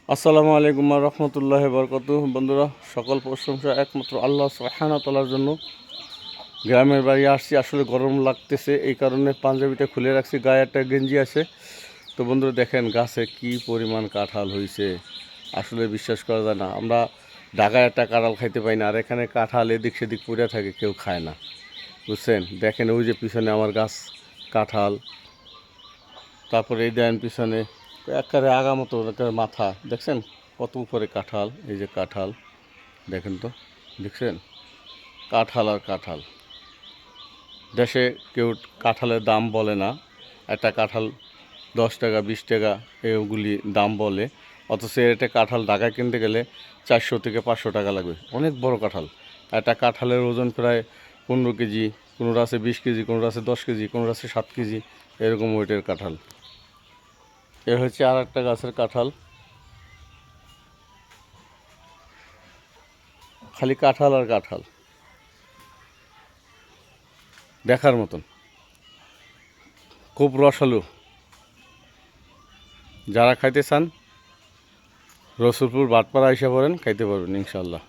আসসালামু আলাইকুম রহমতুল্লাহ বরকতুহ। বন্ধুরা, সকল প্রশংসা একমাত্র আল্লাহ সুবহানাহু ওয়া তাআলার জন্য। গ্রামের বাড়ি আসছি, আসলে গরম লাগতেছে, এই কারণে পাঞ্জাবিটা খুলে রাখছি, গায়ে একটা গেঞ্জি আছে। তো বন্ধুরা দেখেন গাছে কি পরিমাণ কাঁঠাল হয়েছে, আসলে বিশ্বাস করা যায় না। আমরা ঢাকায় একটা কাঁঠাল খাইতে পাই না, আর এখানে কাঁঠাল এদিক সেদিক পড়ে থাকে, কেউ খায় না, বুঝছেন। দেখেন ওই যে পিছনে আমার গাছ কাঁঠাল, তারপরে এই দেন পিছনে একেবারে আগা মতো একেবারে মাথা, দেখছেন কত উপরে কাঁঠাল। এই যে কাঁঠাল দেখেন তো, দেখছেন কাঁঠাল আর কাঁঠাল। দেশে কেউ কাঁঠালের দাম বলে না, একটা কাঁঠাল 10 টাকা 20 টাকা এগুলি দাম বলে, অথচ এটা কাঁঠাল ঢাকায় কিনতে গেলে 400 থেকে 500 টাকা লাগবে। অনেক বড় কাঁঠাল, একটা কাঁঠালের ওজন প্রায় 15 কেজি, কোনোটা আছে 20 কেজি, কোনোটা আছে 10 কেজি, কোনোটা আছে 7 কেজি, এরকম ওয়েটের কাঁঠাল। এ হচ্ছে আর একটা গাছের কাঁঠাল, খালি কাঁঠাল আর কাঁঠাল, দেখার মতন, খুব রসালো। যারা খাইতে চান রসুলপুর বাটপাড়া আইসা পড়েন, খাইতে পারবেন ইনশাল্লাহ।